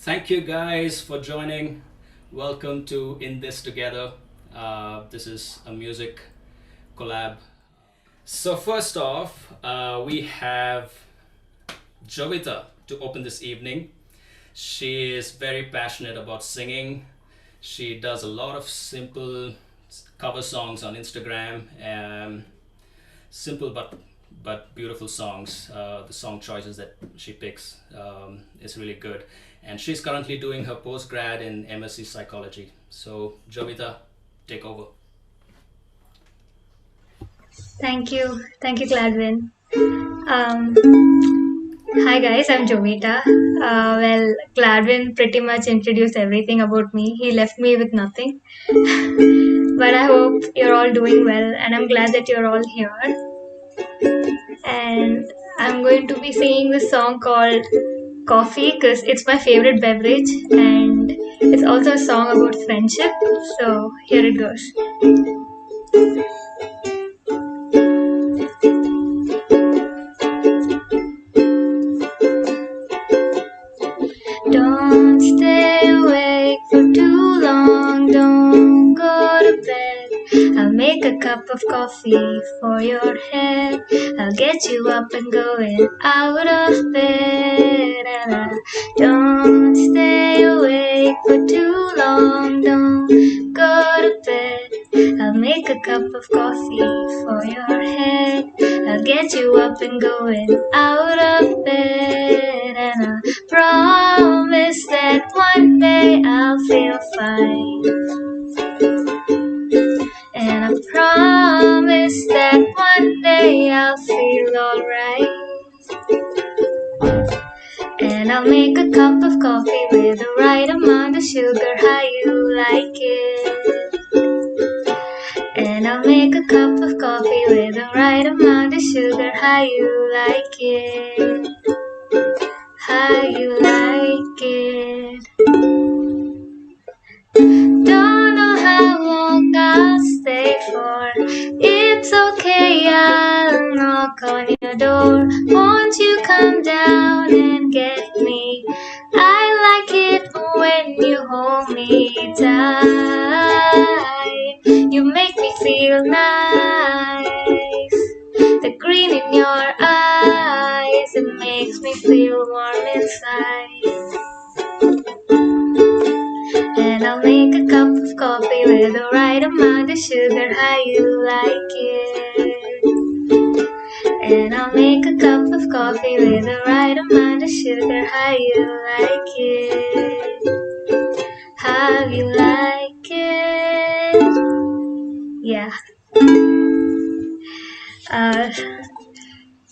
Thank you guys for joining. Welcome to In This Together. This is a music collab. So, first off, we have Jovita to open this evening. She is very passionate about singing. She does a lot of simple cover songs on Instagram. Simple but beautiful songs. The song choices that she picks is really good, and she's currently doing her postgrad in MSc Psychology. So, Jovita, take over. Thank you, Gladvin. Um, Hi guys, I'm Jovita. Gladvin pretty much introduced everything about me. He left me with nothing. But I hope you're all doing well, and I'm glad that you're all here. And I'm going to be singing this song called Coffee because it's my favorite beverage, and it's also a song about friendship. So here it goes. Don't stay awake for too long, don't go to bed. I'll make a cup of coffee for your head. I'll get you up and going out of bed. Don't stay awake for too long, don't go to bed. I'll make a cup of coffee for your head. I'll get you up and going out of bed. And I promise that one day I'll feel fine. And I promise that one day I'll feel alright. And I'll make a cup of coffee with the right amount of sugar, how you like it. And I'll make a cup of coffee with the right amount of sugar, how you like it. How you like it. Don't know how long I'll stay for. It's okay, I'll knock on your door. Won't you come down and get me? I like it when you hold me tight. You make me feel nice. The green in your eyes, it makes me feel warm inside. And I'll make a cup of coffee with the right amount of sugar, how you like it. And I'll make a cup of coffee with the right amount of sugar, how you like it. How you like it. Yeah.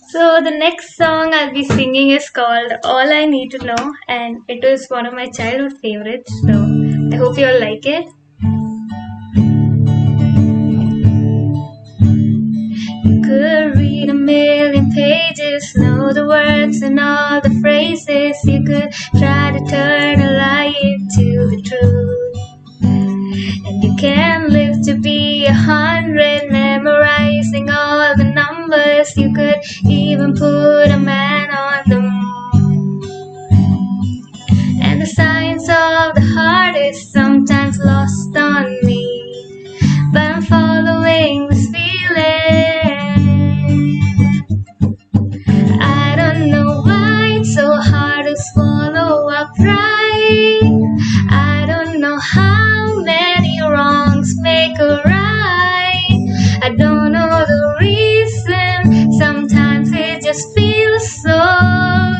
So the next song I'll be singing is called All I Need to Know, and it is one of my childhood favorites, so I hope you all like it. You could read a million pages, know the words and all the phrases. You could try to turn a lie into the truth. And you can live to be 100, memorizing all the numbers. You could even put a man on the moon. And the science of the heart is sometimes lost on me, but I'm following this feeling. I don't know why it's so hard to swallow up pride. I don't know how many wrongs make a right. I don't know the reason. Sometimes it just feels so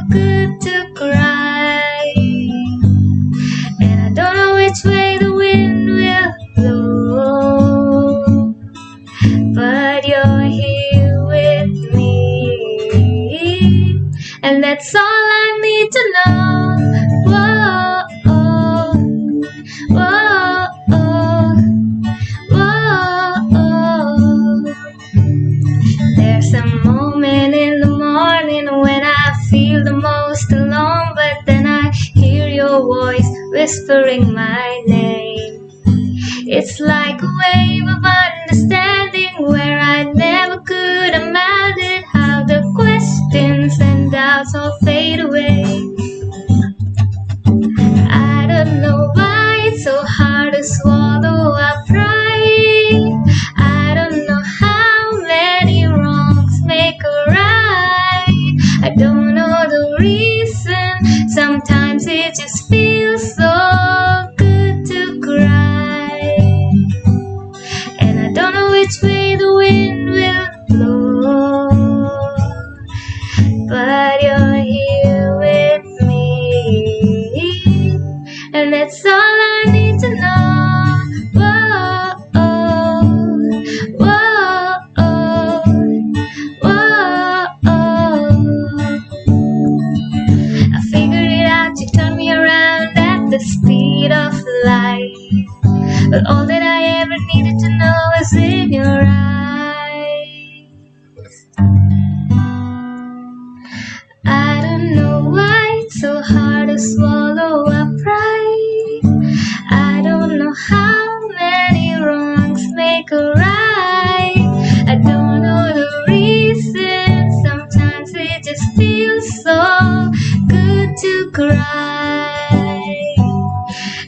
good to cry. And I don't know which way the wind will blow, but you're here with me, and that's all I need to know. Whoa, oh, whoa, oh, whoa, oh. There's a moment in the morning when I feel the most alone, but then I hear your voice whispering my name. It's like a wave of understanding where I never could imagine how the questions and doubts all fade away. But all that I ever needed to know was in your eyes. I don't know why it's so hard to swallow our pride. I don't know how many wrongs make a right. I don't know the reason. Sometimes it just feels so good to cry.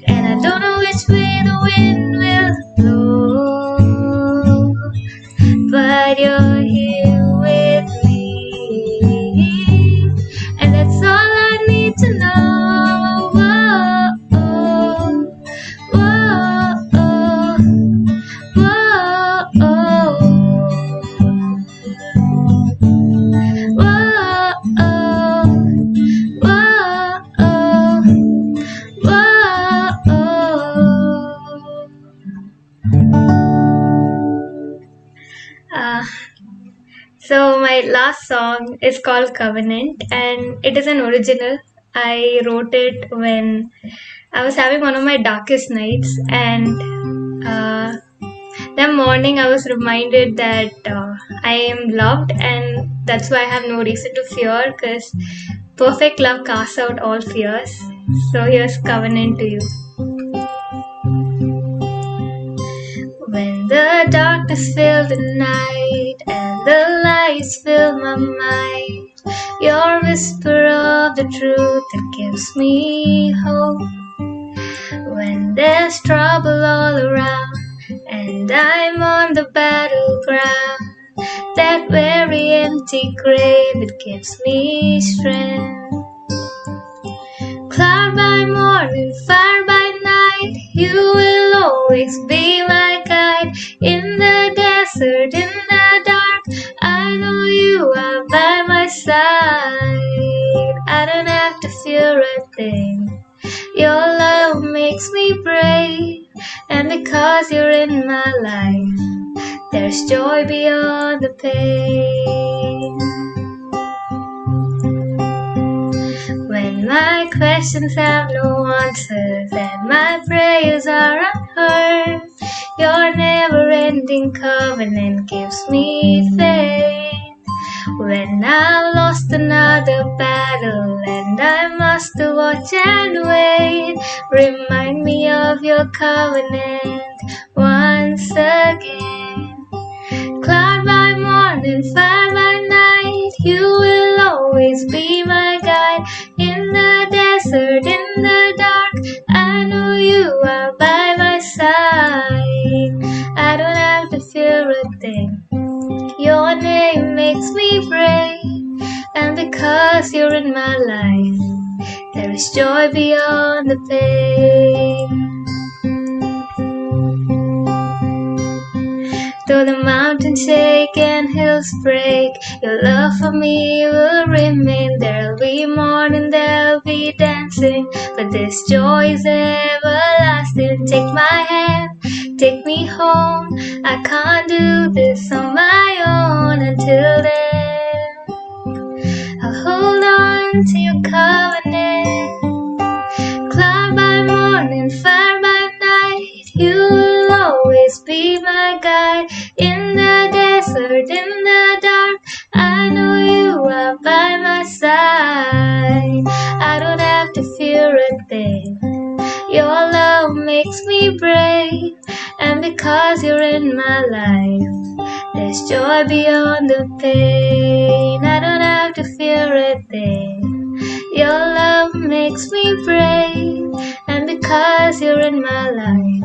And I don't know which way the wind will blow, but you're here with me, and that's all I need to know. Whoa, whoa, whoa, Uh, so my last song is called Covenant, and it is an original. I wrote it when I was having one of my darkest nights, and that morning I was reminded that I am loved, and that's why I have no reason to fear, because perfect love casts out all fears. So here's Covenant to you. When the darkness filled the night and the lights fill my mind, your whisper of the truth that gives me hope. When there's trouble all around and I'm on the battleground, that very empty grave, it gives me strength. Cloud by morning, fire by night, you will always be my guide. In the desert, in the dark, I know you are by my side. I don't have to fear a thing. Your love makes me brave, and because you're in my life, there's joy beyond the pain. When my questions have no answers and my prayers are unheard, your never-ending covenant gives me faith. When I've lost another battle and I must watch and wait, remind me of your covenant once again. Cloud by morning, fire by night, you will always be my guide. In the desert, in the dark, I know you are by my side. I don't have to fear a thing. Your name makes me brave, and because you're in my life, there is joy beyond the pain. Though the mountains shake and hills break, your love for me will remain. There'll be mourning, there'll be dancing, but this joy is everlasting. Take my hand, take me home. I can't do this on my own. Until then, I'll hold on to your covenant. Cloud by morning, fire by night, you will always be my guide. In the desert, in the dark, I know you are by my side. I don't have to fear a thing. Your love makes me brave, and because you're in my life, there's joy beyond the pain. I don't have to fear a thing. Your love makes me brave, and because you're in my life,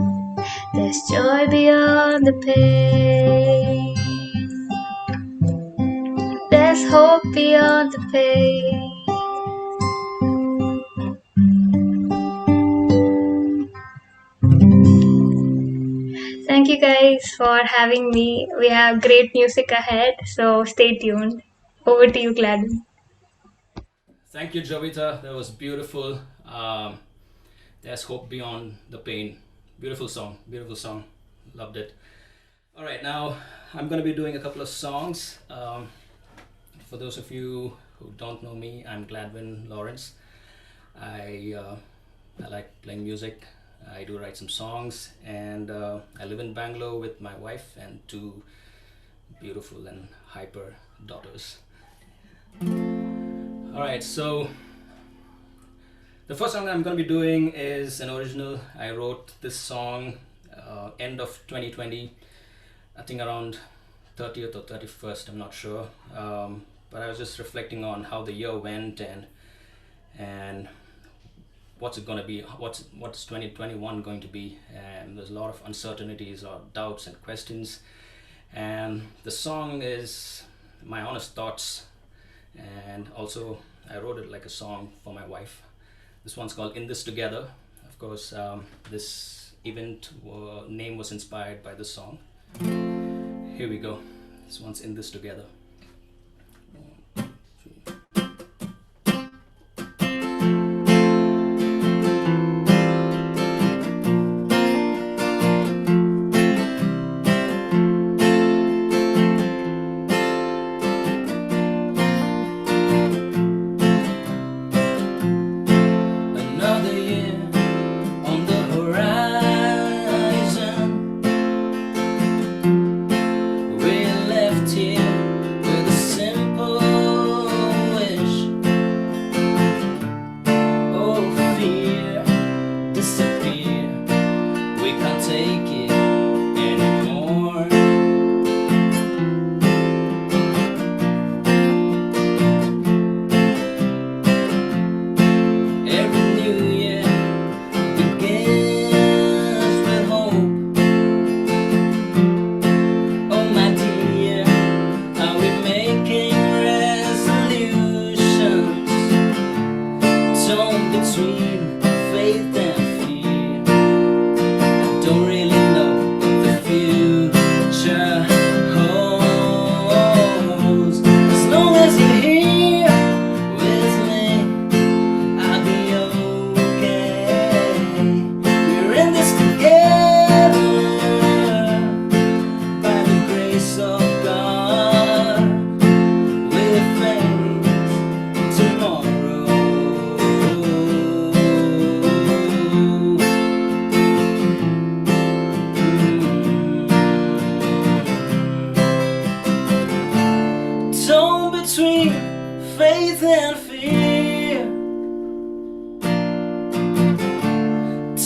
there's joy beyond the pain. There's hope beyond the pain. Thank you guys for having me. We have great music ahead, so stay tuned. Over to you, Gladvin. Thank you, Jovita. That was beautiful. There's hope beyond the pain. Beautiful song. Beautiful song. Loved it. All right, now I'm going to be doing a couple of songs. For those of you who don't know me, I'm Gladvin Lawrence. I like playing music. I do write some songs, and I live in Bangalore with my wife and two beautiful and hyper daughters. Alright, so the first song I'm going to be doing is an original. I wrote this song end of 2020, I think around 30th or 31st, I'm not sure. But I was just reflecting on how the year went, and what's it going to be, what's 2021 going to be. And there's a lot of uncertainties or doubts and questions, and the song is my honest thoughts. And also I wrote it like a song for my wife. This one's called In This Together. Of course, this event name was inspired by the song. Here we go. This one's In This Together.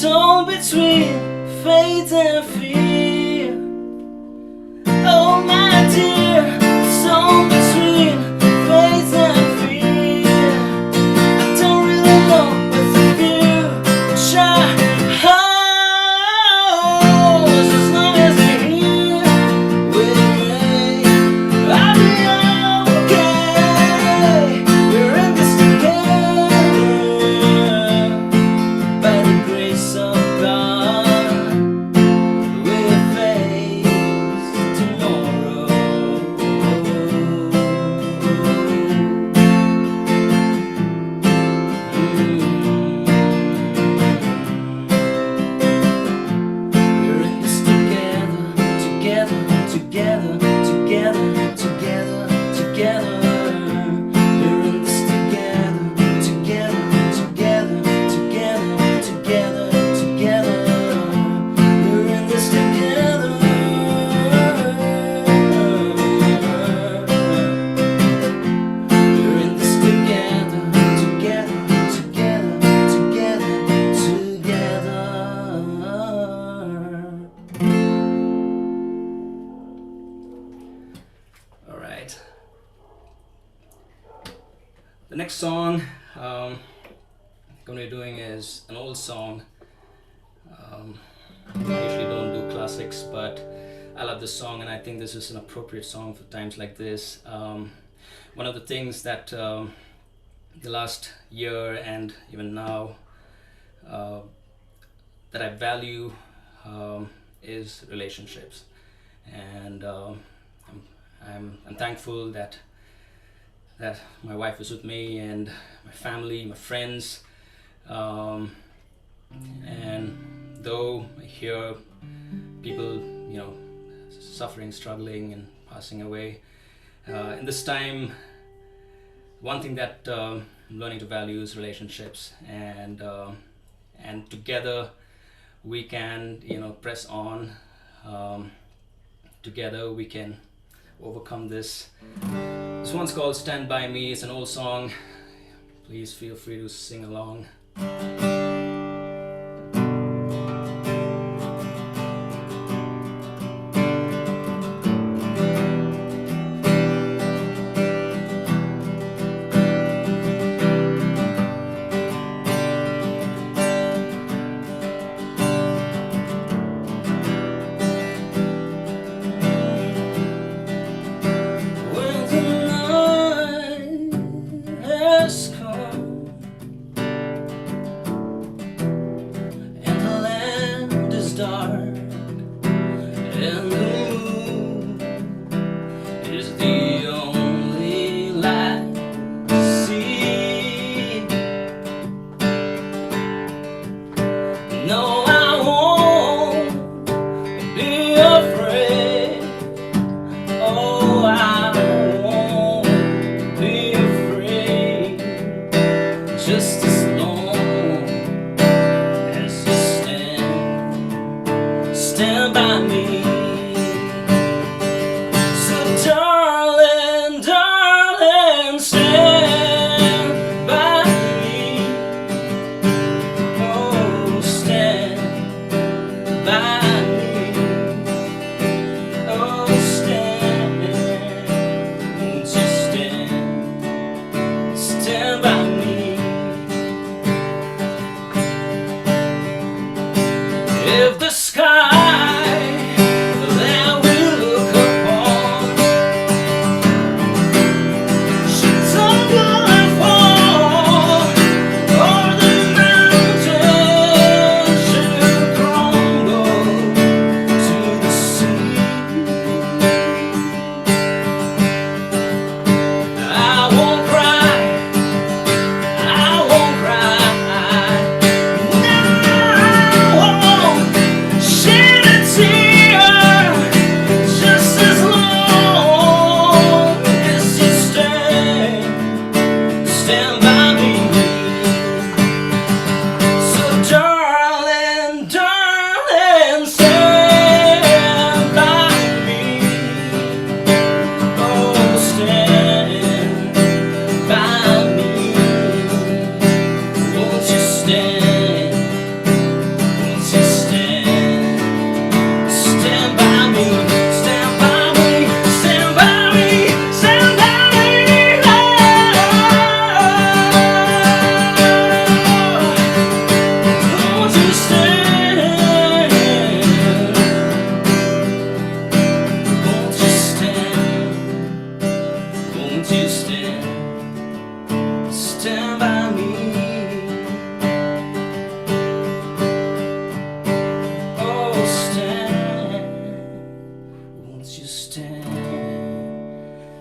Torn between faith and fear. Oh my dear, torn between faith and fear. I don't really know what the future holds. As long as you're here with me, I'll be okay. We're in this together by the grace of God. We'll face tomorrow. We're in this together, together, together, together, together, together. We're in this together, together, together, together, together, together. We're in this together. We're in this together, together, together, together, together. All right. The next song I'm going to be doing is an old song. I usually don't do classics, but I love this song, and I think this is an appropriate song for times like this. One of the things that the last year and even now that I value is relationships, and I'm thankful that my wife is with me, and my family, my friends, and though I hear people, suffering, struggling, and passing away, in this time, one thing that I'm learning to value is relationships, and together we can, press on. Together we can overcome this. This one's called Stand By Me. It's an old song. Please feel free to sing along.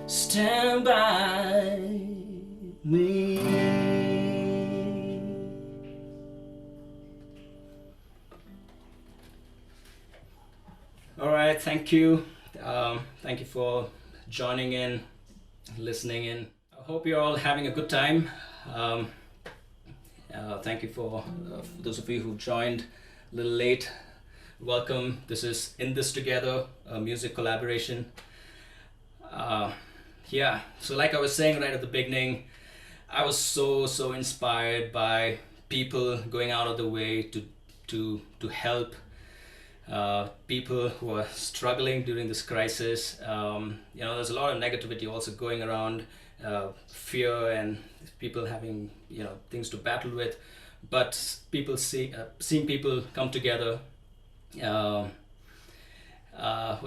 Stand by me. All right, thank you. Thank you for joining in, listening in. I hope you're all having a good time. Thank you for those of you who joined a little late. Welcome. This is In This Together, a music collaboration. So like I was saying right at the beginning, I was so inspired by people going out of the way to help people who are struggling during this crisis. There's a lot of negativity also going around, fear and people having things to battle with, but seeing people come together was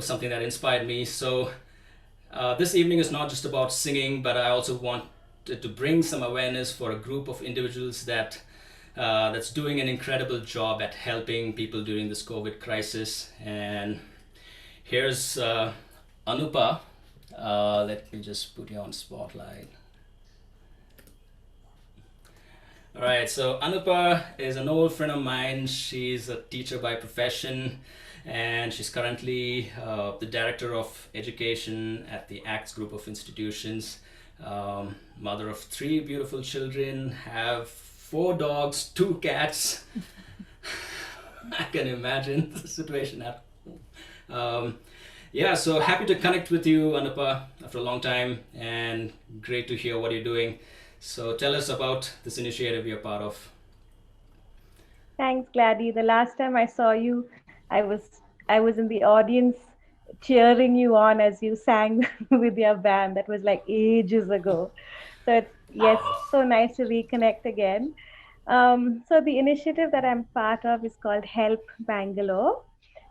something that inspired me. So this evening is not just about singing, but I also wanted to bring some awareness for a group of individuals that's doing an incredible job at helping people during this COVID crisis. And here's Anupa. Let me just put you on spotlight. All right, so Anupa is an old friend of mine. She's a teacher by profession, and she's currently the director of education at the ACTS group of institutions. Mother of 3 beautiful children, have 4 dogs, 2 cats. I can imagine the situation at home. Yeah, so happy to connect with you, Anupa, after a long time, and great to hear what you're doing. So tell us about this initiative you're part of. Thanks, Gladdy. The last time I saw you, I was in the audience cheering you on as you sang with your band. That was like ages ago. So it's yes, Wow. so nice to reconnect again. So the initiative that I'm part of is called Help Bangalore.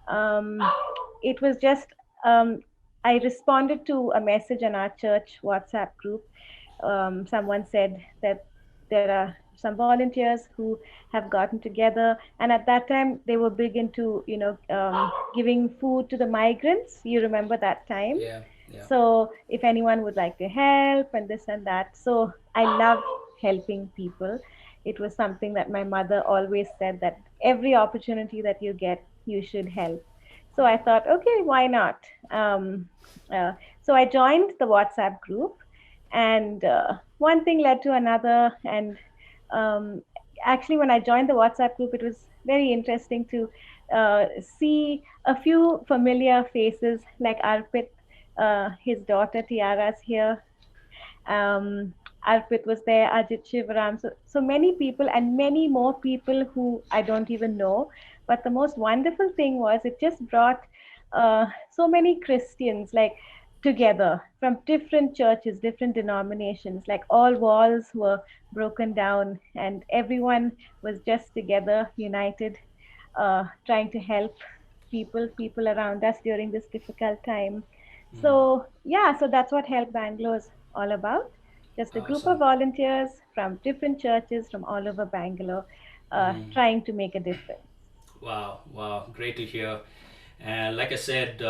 Um, it was just I responded to a message on our church WhatsApp group. Someone said that there are some volunteers who have gotten together, and at that time they were big into giving food to the migrants. You remember that time? Yeah, yeah. So if anyone would like to help and this and that, so I love helping people. It was something that my mother always said, that every opportunity that you get, you should help. So I thought, okay, why not? So I joined the WhatsApp group, and one thing led to another. And um, actually, when I joined the WhatsApp group, it was very interesting to see a few familiar faces like Arpit. His daughter Tiara's here. um, Arpit was there, Ajit Shivaram, so many people, and many more people who I don't even know. But the most wonderful thing was it just brought so many Christians like together from different churches, different denominations. Like all walls were broken down, and everyone was just together, united, trying to help people around us during this difficult time. Mm, So yeah, so that's what Help Bangalore is all about. Just a group of awesome. volunteers from different churches from all over Bangalore, Mm, trying to make a difference. wow, wow, great to hear. And like I said,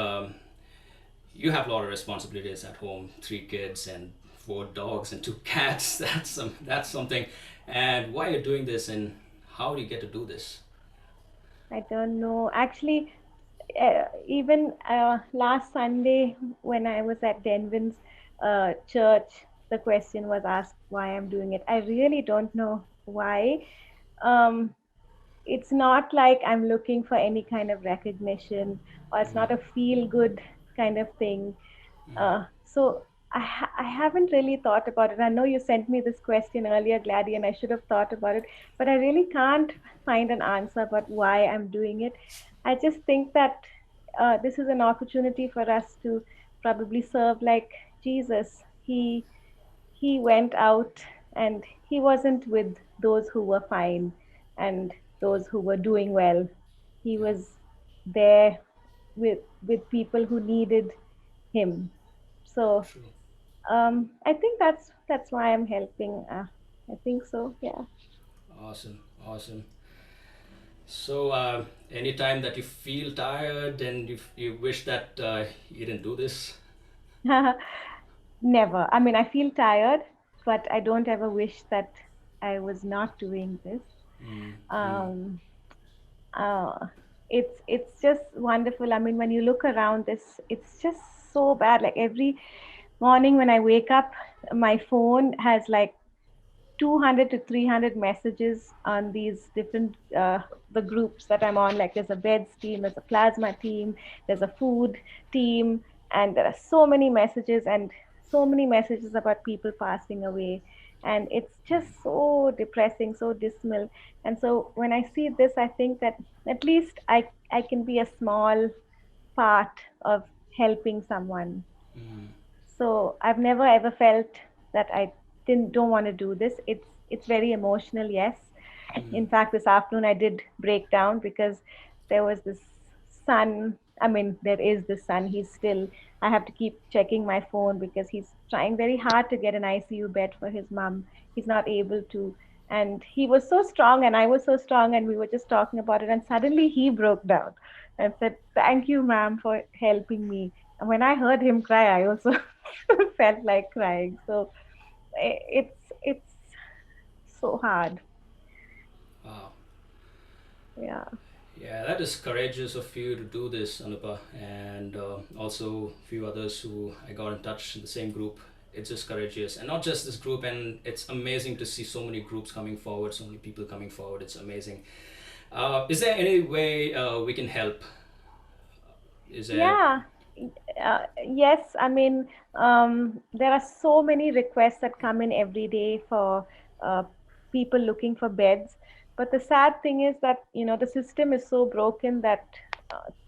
you have a lot of responsibilities at home, three kids and four dogs and two cats. That's something. And why you're doing this and how do you get to do this? I don't know. Actually, even last Sunday when I was at Denvin's church, the question was asked why I'm doing it. I really don't know why. Um, it's not like I'm looking for any kind of recognition, or it's not a feel good kind of thing. So I haven't really thought about it. I know you sent me this question earlier, Gladys, and I should have thought about it, but I really can't find an answer about why I'm doing it. I just think that this is an opportunity for us to probably serve like Jesus. He went out, and he wasn't with those who were fine and those who were doing well. He Yeah, was there with people who needed him. So true. I think that's why I'm helping. I think so. Yeah. Awesome, awesome. So, anytime that you feel tired and you wish that you didn't do this. Never. I mean, I feel tired, but I don't ever wish that I was not doing this. Mm, mm, Um, uh, it's just wonderful. I mean, when you look around this, it's just so bad. Like every morning when I wake up, my phone has like 200 to 300 messages on these different the groups that I'm on. Like there's a beds team, there's a plasma team, there's a food team, and there are so many messages, and so many messages about people passing away. And it's just so depressing, so dismal. And so when I see this, I think that at least I can be a small part of helping someone. mm, So I've never ever felt that I didn't don't want to do this. It's very emotional, yes. mm, In fact, this afternoon I did break down because there was this son. I mean, there is this son. He's still. I have to keep checking my phone because he's trying very hard to get an ICU bed for his mom. He's not able to. And he was so strong, and I was so strong, and we were just talking about it. And suddenly he broke down and said, "Thank you, ma'am, for helping me." And when I heard him cry, I also felt like crying. So it's so hard. wow. Yeah. Yeah, that is courageous of you to do this, Anupa, and also a few others who I got in touch in the same group. It's just courageous, and not just this group. And it's amazing to see so many groups coming forward, so many people coming forward. It's amazing. Is there any way we can help? Is there? Yeah, yes. I mean, there are so many requests that come in every day for uh, people looking for beds. But the sad thing is that, the system is so broken that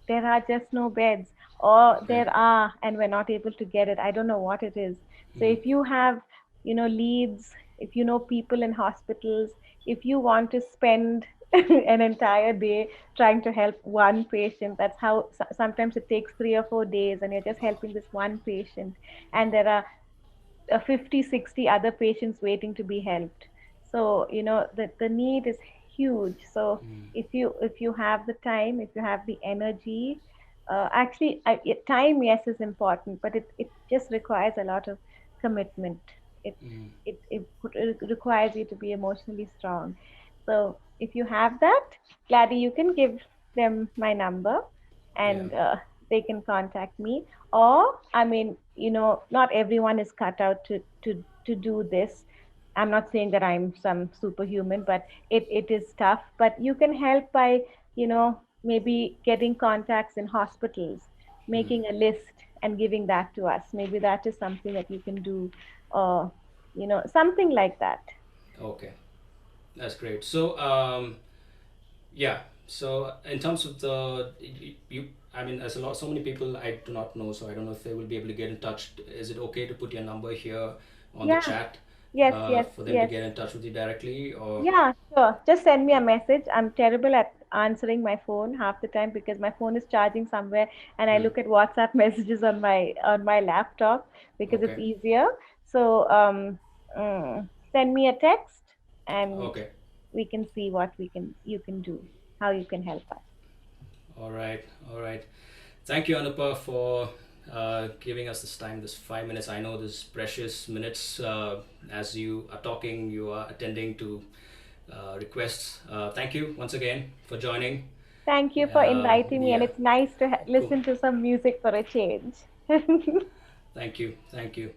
there are just no beds, or Okay. there are, and we're not able to get it. I don't know what it is. So Mm, if you have, leads, if you know people in hospitals, if you want to spend an entire day trying to help one patient, that's how sometimes it takes 3 or 4 days, and you're just helping this one patient, and there are 50, 60 other patients waiting to be helped. So the need is huge. So if you have the time, if you have the energy, actually time, yes, is important, but it just requires a lot of commitment. It requires you to be emotionally strong. So if you have that, Gladdy, you can give them my number, yeah. and they can contact me. Or, I mean, not everyone is cut out to do this. I'm not saying that I'm some superhuman, but it is tough. But you can help by, maybe getting contacts in hospitals, making a list and giving that to us. Maybe that is something that you can do, or, something like that. Okay. That's great. So, yeah. So, in terms of I mean, there's so many people I do not know, so I don't know if they will be able to get in touch. Is it okay to put your number here on the Yeah. chat Yes, yes, for them to yes. get in touch with you directly, or? Yeah, sure. Just send me a message. I'm terrible at answering my phone half the time because my phone is charging somewhere, and I Hmm. look at WhatsApp messages on my laptop because it's Okay. easier. So send me a text, and Okay. we can see what you can do, how you can help us. All right. All right. Thank you, Anupa, for giving us this time, this 5 minutes. I know this precious minutes. As you are talking, you are attending to requests. Thank you once again for joining. Thank you for inviting me, and Yeah, it's nice to cool. listen to some music for a change. Thank you. Thank you.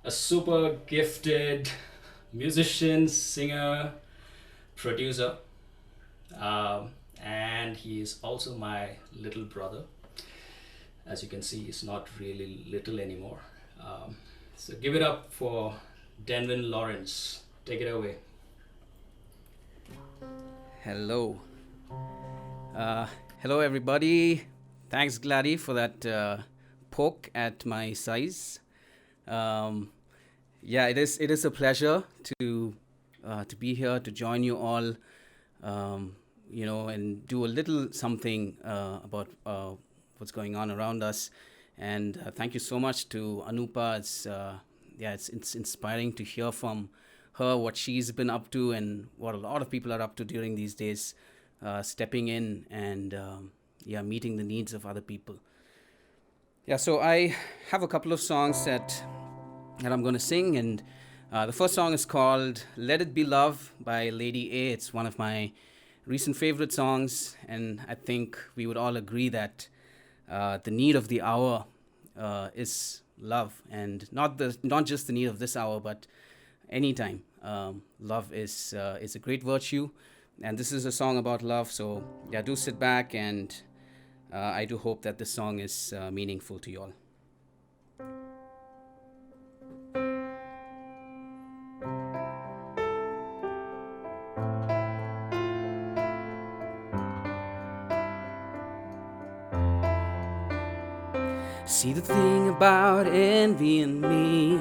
A super gifted musician, singer, producer, and he is also my little brother. As you can see, he's not really little anymore. So give it up for Denvin Lawrence. Take it away. Hello. Uh, Hello, everybody. Thanks, Gladdy, for that poke at my size. Um, yeah, it is a pleasure to be here to join you all, and do a little something about what's going on around us. And thank you so much to Anupa. It's inspiring to hear from her what she's been up to and what a lot of people are up to during these days, stepping in and meeting the needs of other people. Yeah, so I have a couple of songs that I'm going to sing, and the first song is called "Let It Be Love" by Lady A. It's one of my recent favorite songs, and I think we would all agree that the need of the hour is love, and not just the need of this hour, but anytime. Love is a great virtue, and this is a song about love. So yeah, do sit back, and I do hope that this song is meaningful to you all. See, the thing about envy in me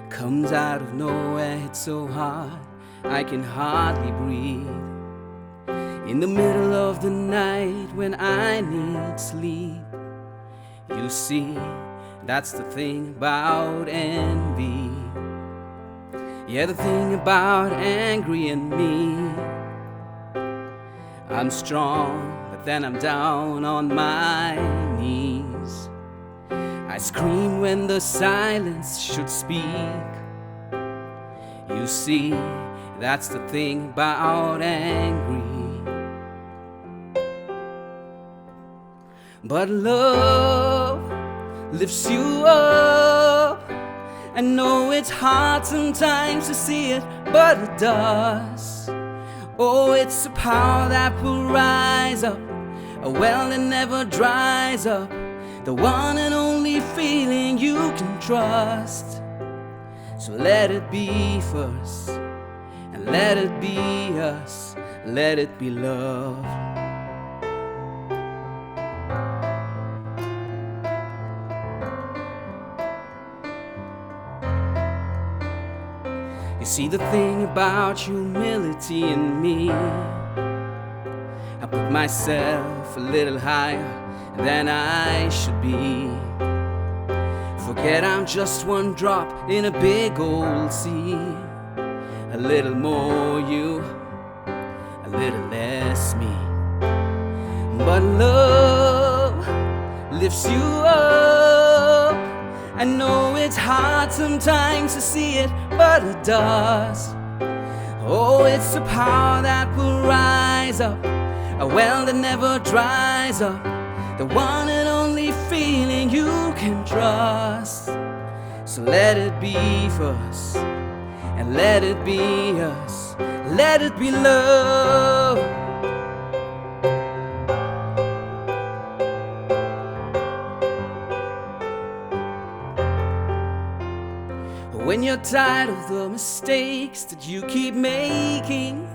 comes out of nowhere, it's so hard I can hardly breathe. In the middle of the night when I need sleep, you see, that's the thing about envy. Yeah, the thing about angry in me, I'm strong, but then I'm down on my knees. I scream when the silence should speak. You see, that's the thing about angry. But love lifts you up. I know it's hard sometimes to see it, but it does. Oh, it's a power that will rise up, a well that never dries up, the one and only feeling you can trust. So let it be first, and let it be us, let it be love. You see, the thing about humility in me, I put myself a little higher than I should be. Forget I'm just one drop in a big old sea. A little more you, a little less me. But love lifts you up. I know it's hard sometimes to see it, but it does. Oh, it's a power that will rise up, a well that never dries up, the one and only feeling you can trust. So let it be for us, and let it be us, let it be love. When you're tired of the mistakes that you keep making,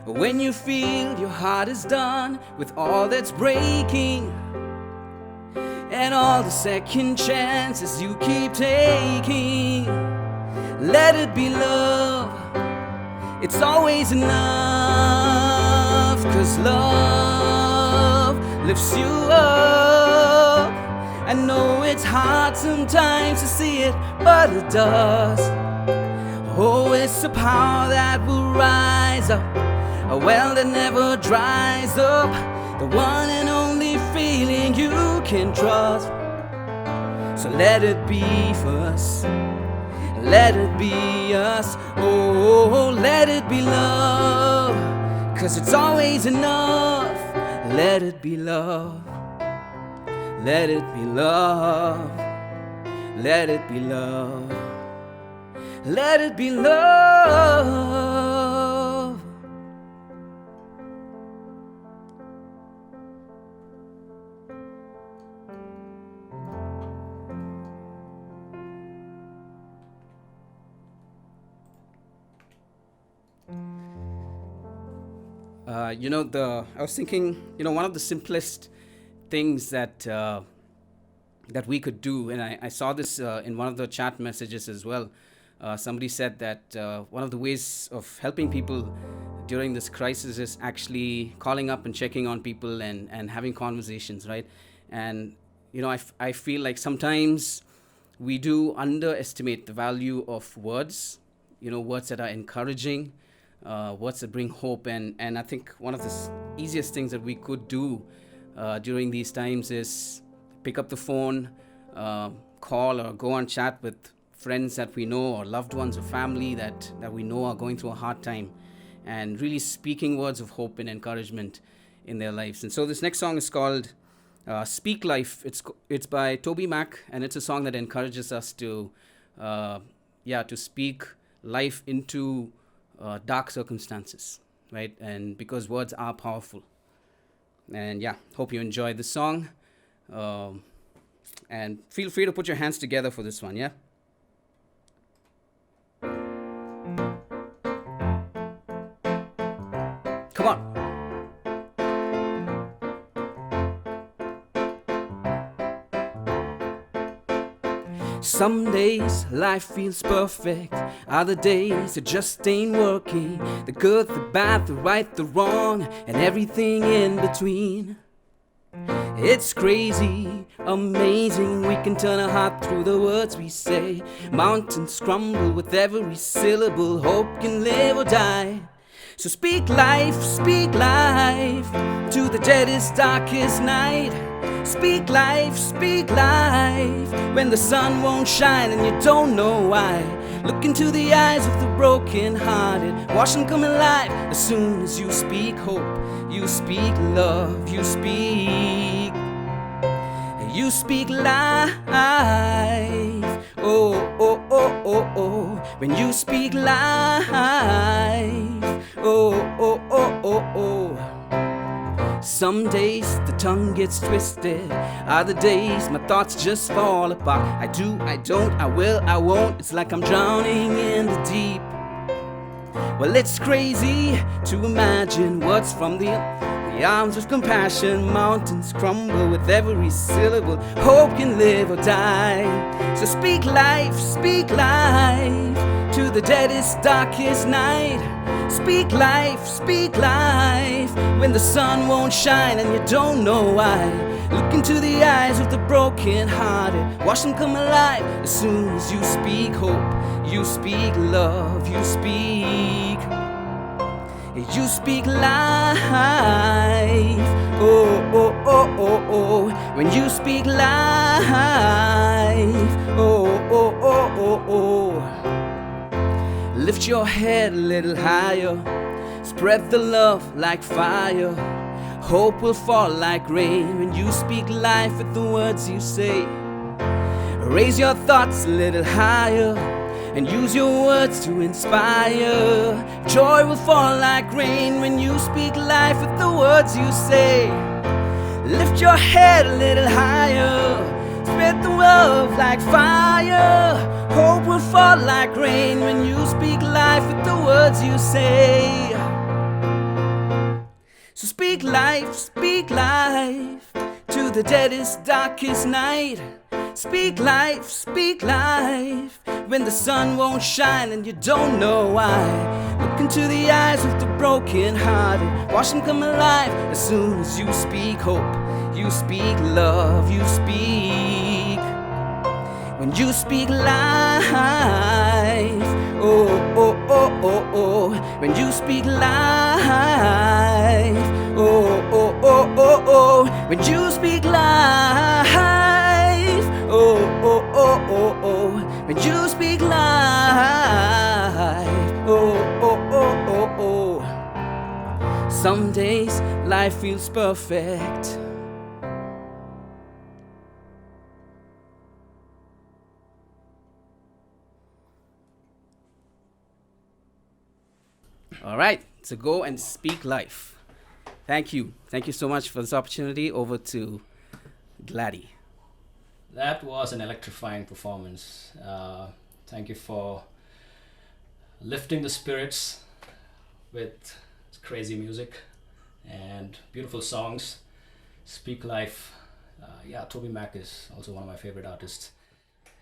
when you feel your heart is done with all that's breaking, and all the second chances you keep taking, let it be love. It's always enough, 'cause love lifts you up. I know it's hard sometimes to see it, but it does. Oh, it's a power that will rise up, a well that never dries up, the one and only feeling you can trust. So let it be for us, let it be us. Oh, let it be love, 'cause it's always enough. Let it be love, let it be love, let it be love, let it be love. I was thinking, one of the simplest things that we could do, and I saw this in one of the chat messages as well. Somebody said that one of the ways of helping people during this crisis is actually calling up and checking on people and having conversations, right? And I feel like sometimes we do underestimate the value of words, words that are encouraging, words that bring hope. And I think one of the easiest things that we could do during these times is pick up the phone, call or go on chat with friends that we know, or loved ones or family that we know are going through a hard time, and really speaking words of hope and encouragement in their lives. And so this next song is called Speak Life. It's by Toby Mac, and it's a song that encourages us to speak life into dark circumstances, right? And because words are powerful. And hope you enjoy the song. And feel free to put your hands together for this one, yeah? Come on. Some days life feels perfect, other days it just ain't working. The good, the bad, the right, the wrong, and everything in between. It's crazy, amazing, we can turn our heart through the words we say. Mountains crumble with every syllable, hope can live or die. So speak life to the deadest, darkest night. Speak life when the sun won't shine and you don't know why. Look into the eyes of the broken hearted, watch them come alive. As soon as you speak hope, you speak love, you speak life. Oh, oh, oh, oh, oh. when you speak life. Oh, oh, oh, oh, oh. Some days the tongue gets twisted, other days my thoughts just fall apart. I do, I don't, I will, I won't. It's like I'm drowning in the deep. Well, it's crazy to imagine what's from the arms of compassion. Mountains crumble with every syllable. Hope can live or die. So speak life to the deadest, darkest night. Speak life when the sun won't shine and you don't know why. Look into the eyes of the broken hearted, watch them come alive. As soon as you speak hope, you speak love, you speak life. Oh, oh, oh, oh, oh. When you speak life. Oh, oh, oh, oh, oh. Lift your head a little higher, spread the love like fire. Hope will fall like rain when you speak life with the words you say. Raise your thoughts a little higher and use your words to inspire. Joy will fall like rain when you speak life with the words you say. Lift your head a little higher, spread the love like fire. Hope will fall like rain when you speak life with the words you say. So speak life to the deadest, darkest night. Speak life when the sun won't shine and you don't know why. Look into the eyes of the broken hearted, watch them come alive. As soon as you speak hope, you speak love, you speak. When you speak life, oh, oh, oh, oh, oh. When you speak life, oh, oh, oh, oh, oh. When you speak life, oh, oh, oh, oh, oh. When you speak life, oh, oh, oh, oh, oh. Some days life feels perfect. All right, so go and speak life. Thank you. Thank you so much for this opportunity. Over to Gladdy. That was an electrifying performance. Thank you for lifting the spirits with crazy music and beautiful songs. Speak life. Yeah, Toby Mac is also one of my favorite artists.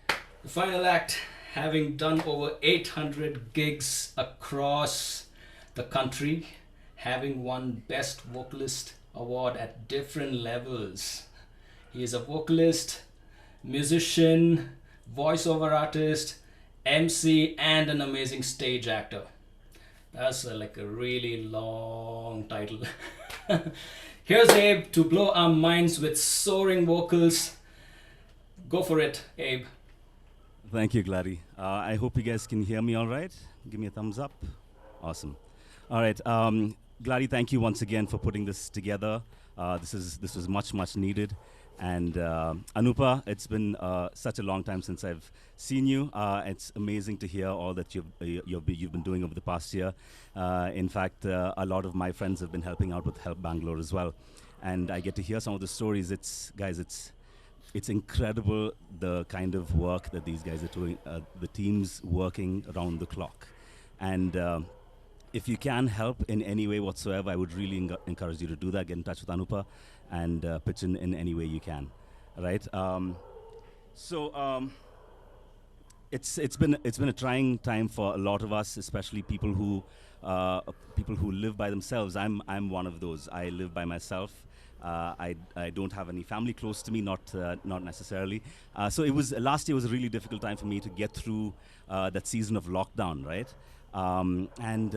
The final act, having done over 800 gigs across the country, having won Best Vocalist Award at different levels. He is a vocalist, musician, voiceover artist, MC, and an amazing stage actor. That's like a really long title. Here's Abe to blow our minds with soaring vocals. Go for it, Abe. Thank you, Gladdy. I hope you guys can hear me all right. Give me a thumbs up. Awesome. All right. Gladdy, thank you once again for putting this together. This was much needed. And Anupa, it's been such a long time since I've seen you. It's amazing to hear all that you've been doing over the past year. In fact, a lot of my friends have been helping out with Help Bangalore as well. And I get to hear some of the stories. It's incredible the kind of work that these guys are doing, the team's working around the clock. And if you can help in any way whatsoever, I would really encourage you to do that. Get in touch with Anupa and pitch in any way you can. Right? It's been a trying time for a lot of us, especially people who live by themselves. I'm one of those. I live by myself. I don't have any family close to me, not necessarily. So last year was a really difficult time for me to get through that season of lockdown, right? And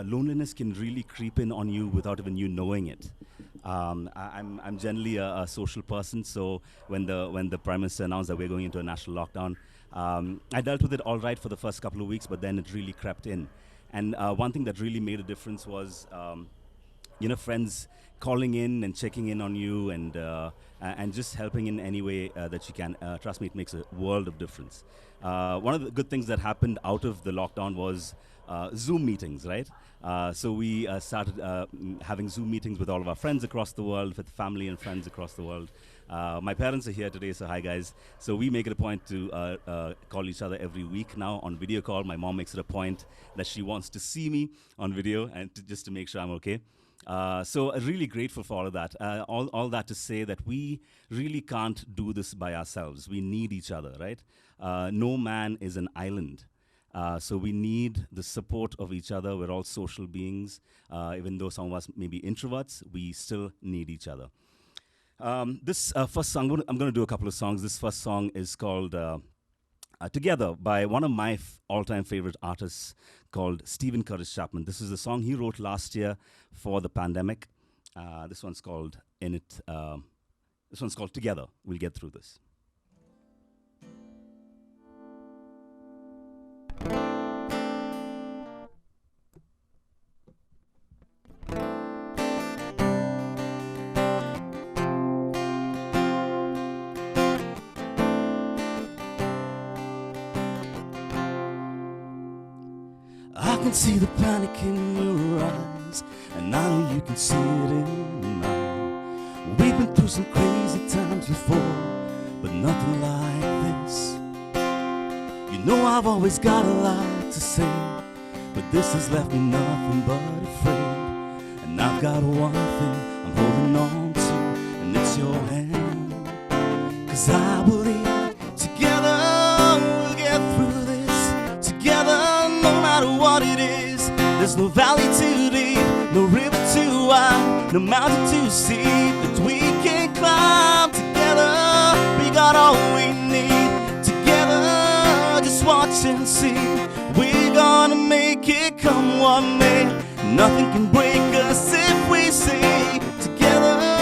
loneliness can really creep in on you without even you knowing it. I'm generally a social person, so when the Prime Minister announced that we're going into a national lockdown, I dealt with it all right for the first couple of weeks, but then it really crept in. And one thing that really made a difference was friends calling in and checking in on you and just helping in any way that you can. Trust me, it makes a world of difference. One of the good things that happened out of the lockdown was Zoom meetings, right? So we started having Zoom meetings with all of our friends across the world, with family and friends across the world. My parents are here today, so hi guys. So we make it a point to call each other every week now on video call. My mom makes it a point that she wants to see me on video and just to make sure I'm okay. So really grateful for all of that. All that to say that we really can't do this by ourselves. We need each other, right? No man is an island. So we need the support of each other. We're all social beings. Even though some of us may be introverts, we still need each other. This first song, I'm going to do a couple of songs. This first song is called Together by one of my all-time favorite artists called Stephen Curtis Chapman. This is a song he wrote last year for the pandemic. This one's called Together. We'll get through this. I can see the panic in your eyes, and I know you can see it in mine. We've been through some crazy times before, but nothing like this. You know I've always got a lot to say, but this has left me nothing but afraid. And I've got one thing I'm holding on to, and it's your hand. 'Cause I believe together we'll get through this. Together, no matter what it is. There's no valley too deep, no river too wide, no mountain too steep that we can climb. Together, we got all we need. Together, just watch and see. We're gonna make it come what may. Nothing can break us if we stay together.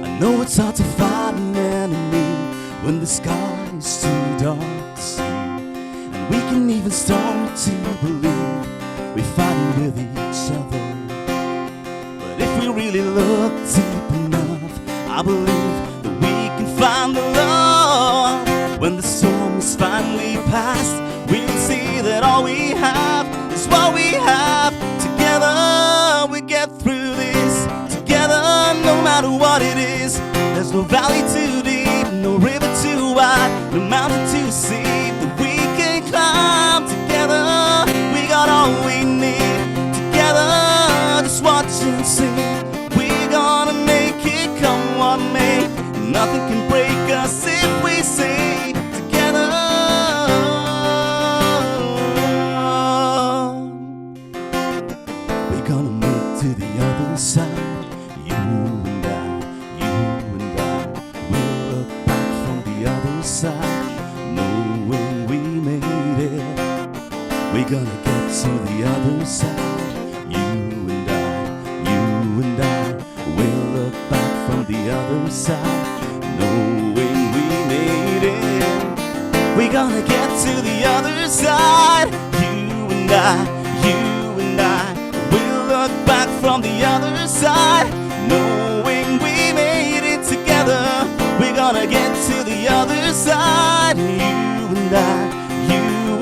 I know it's hard to fight an enemy when the sky is too dark to see, and we can even start to believe we're fighting with each other. But if we really look deep enough, I believe that we can find the love. When the storm is finally past, we'll see that all we have is what we have. Together we get through this. Together, no matter what it is. There's no valley too deep, no river too wide, no mountain too steep that we can climb. Together, we got all we need. Together, just watch and see. We're gonna make it come what may. Nothing can break us if we stay together. We're gonna move to the other side. You and I, we'll look back from the other side, knowing we made it. We're gonna get to the other side. You and I, we'll look back from the other side, knowing we made it. We're gonna get to the other side. You and I, we'll look back from the other side, knowing we made it together. We're gonna get to the other side. You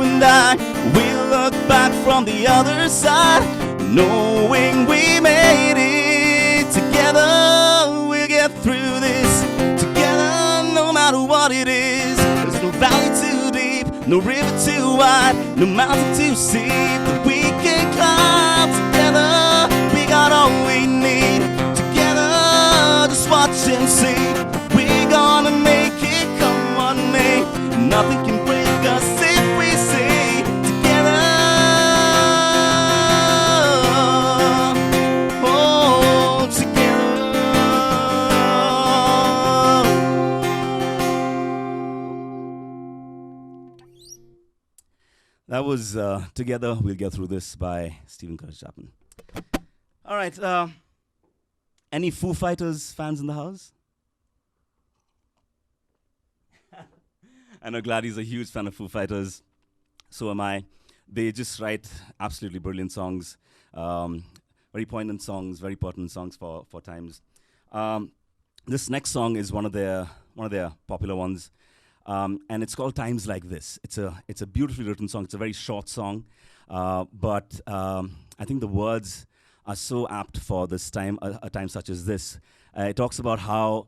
and I, we'll look back from the other side, knowing we made it together. We'll get through this together, no matter what it is. There's no valley too deep, no river too wide, no mountain too steep that we can climb. Together, we got all we need. Together, just watch and see. We're gonna make it come what may. Nothing can break us if we stay together. Oh, together. That was Together We'll Get Through This by Stephen Curtis Chapman. All right. Any Foo Fighters fans in the house? I know Gladdy's a huge fan of Foo Fighters. So am I. They just write absolutely brilliant songs, very poignant songs, very pertinent songs for times. This next song is one of their popular ones, and it's called "Times Like This." It's a beautifully written song. It's a very short song, but I think the words are so apt for this time, a time such as this. It talks about how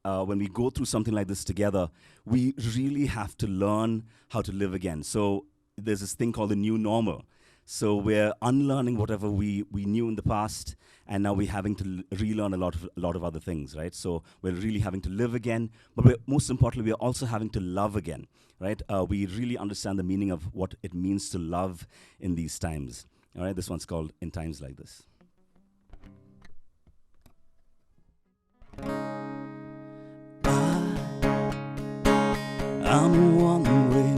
when we go through something like this together, we really have to learn how to live again. So there's this thing called the new normal. So we're unlearning whatever we knew in the past, and now we're having to relearn a lot of other things, right? So we're really having to live again, but most importantly, we're also having to love again, right? We really understand the meaning of what it means to love in these times. All right, this one's called "In Times Like This." I'm the one way,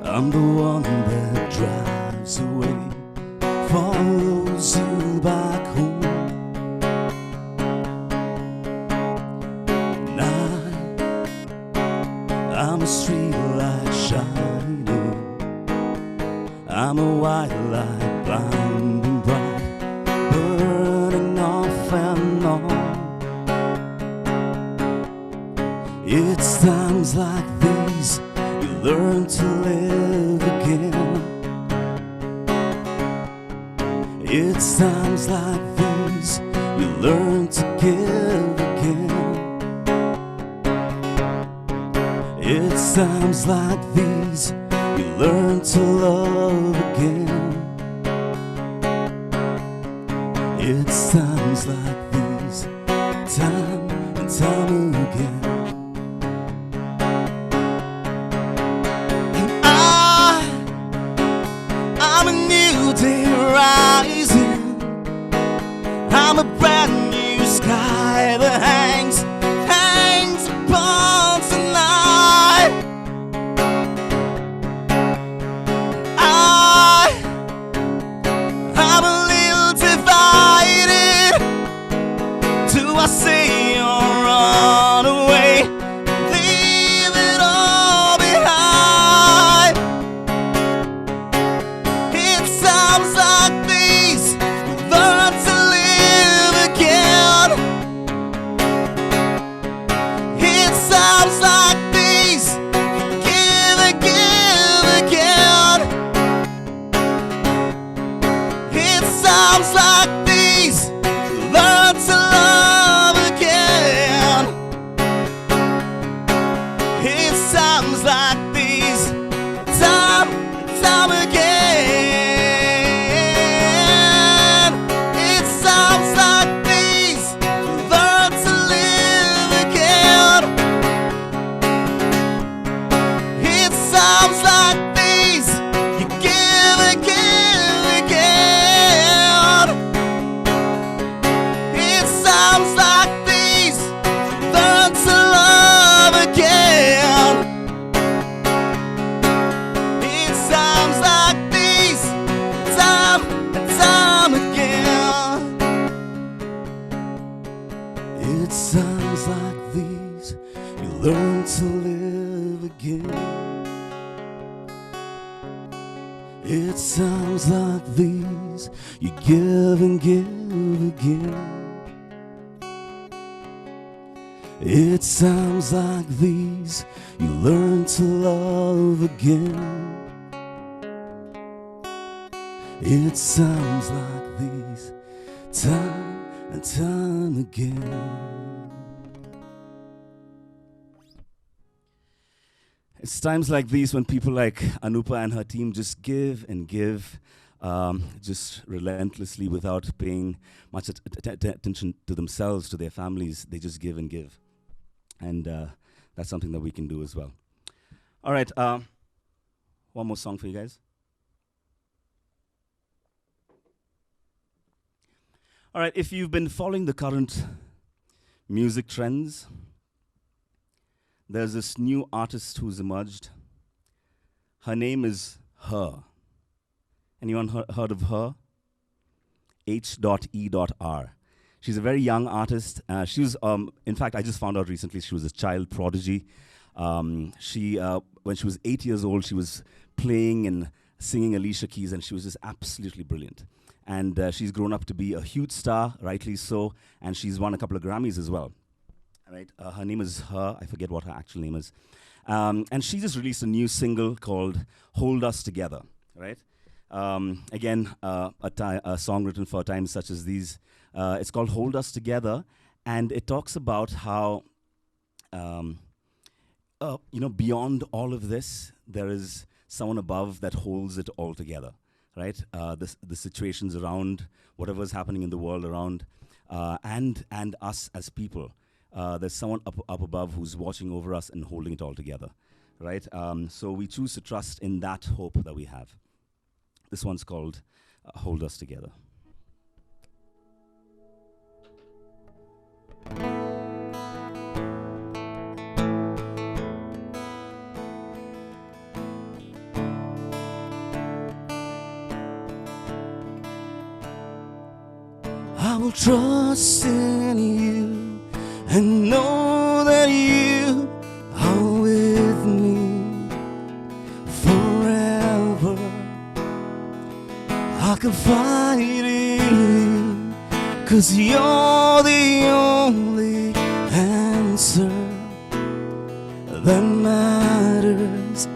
I'm the one that drives away, follows you back home. And I'm a street light shining, I'm a white light blinding bright, burning off and on. It's times like these you learn to live again. It's times like these you learn to give again. It's times like these you learn to love again. It's times like these, time and time again. I'm a new day rising, I'm a brand new sky that hangs upon tonight. I'm a little divided. Do I say or run away, leave it all behind? It's times like these you learn to live again. It's times like these you give and give again. It's times like these you learn to love again. It's times like these, time and time again. It's times like these you learn to live again. It's times like these you give and give again. It's times like these you learn to love again. It's times like these, time and time again. It's times like these you learn to live again. It's times like these you give and give again. It's times like these you learn to love again. It's times like these, time and time again. It's times like these when people like Anupa and her team just give and give, just relentlessly without paying much attention to themselves, to their families. They just give and give. And that's something that we can do as well. All right, one more song for you guys. All right, if you've been following the current music trends, there's this new artist who's emerged. Her name is Her. Anyone heard of Her? H.E.R. She's a very young artist. She was, in fact, I just found out recently she was a child prodigy. When she was 8 years old, she was playing and singing Alicia Keys, and she was just absolutely brilliant. And she's grown up to be a huge star, rightly so, and she's won a couple of Grammys as well. Right? Her name is I forget what her actual name is. And she just released a new single called Hold Us Together, right? Again, a song written for times such as these. It's called Hold Us Together, and it talks about how, beyond all of this, there is someone above that holds it all together, right? The situations around, whatever's happening in the world around, and us as people. There's someone up above who's watching over us and holding it all together, right? So we choose to trust in that hope that we have. This one's called Hold Us Together. I will trust in you and know that you are with me forever. I confide in you, 'cause you're the only answer that matters.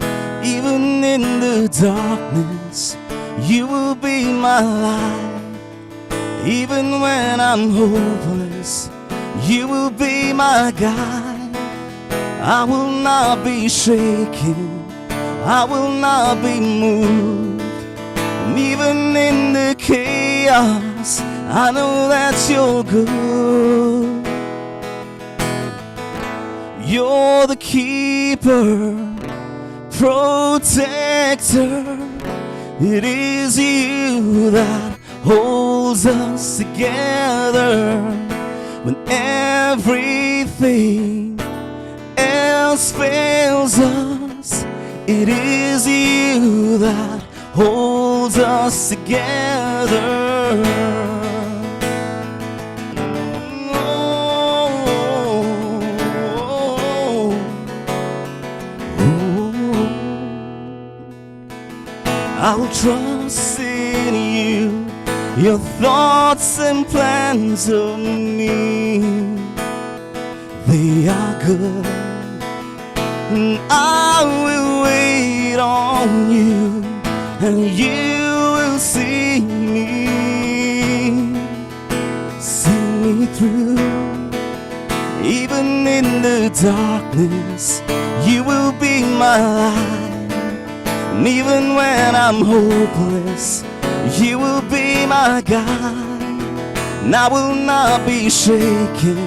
Even in the darkness, you will be my light. Even when I'm hopeless, you will be my guide. I will not be shaken, I will not be moved. And even in the chaos, I know that you're good. You're the keeper, protector. It is you that holds us together when everything else fails us. It is you that holds us together. I will trust in you, your thoughts and plans of me, they are good. And I will wait on you, and you will see me through. Even in the darkness, you will be my light. And even when I'm hopeless, you will be my guide. And I will not be shaken,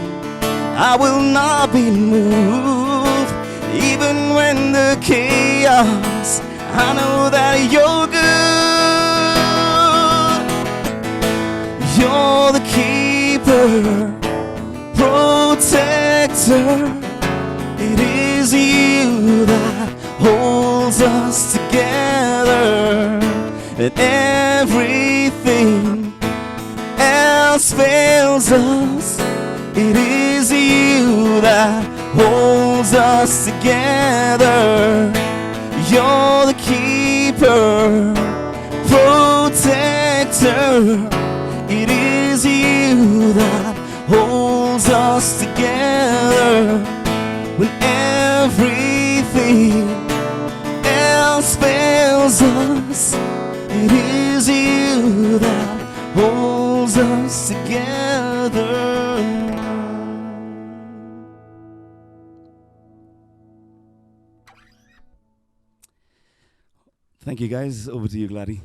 I will not be moved. Even when the chaos, I know that you're good. You're the keeper, protector. It is you that holds us together. And everything else fails us. It is you that holds us together. You're the keeper, protector. It is you that holds us together. When everything else fails us, it is you that holds us together. Thank you, guys. Over to you, Gladdy.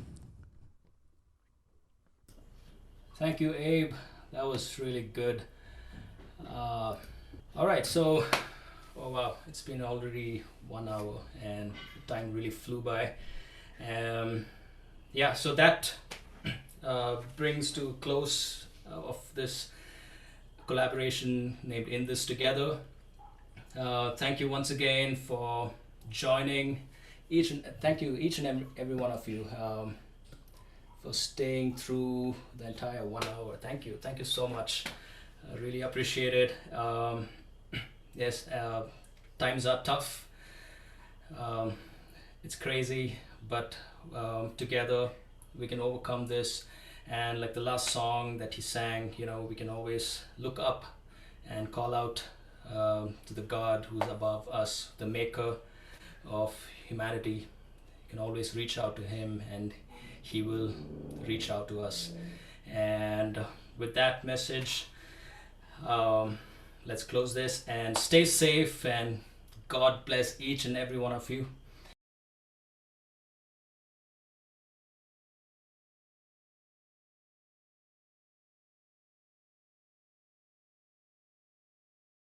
Thank you, Abe. That was really good. All right, so, oh wow, it's been already 1 hour and time really flew by. Yeah, so that brings to close of this collaboration named In This Together. Thank you once again for joining. Thank you each and every one of you for staying through the entire 1 hour. Thank you so much. I really appreciate it. Yes, times are tough. Um, it's crazy, but together we can overcome this. And like the last song that he sang, we can always look up and call out to the God who's above us, the maker of humanity. You can always reach out to him and he will reach out to us. And with that message, let's close this and stay safe, and God bless each and every one of you.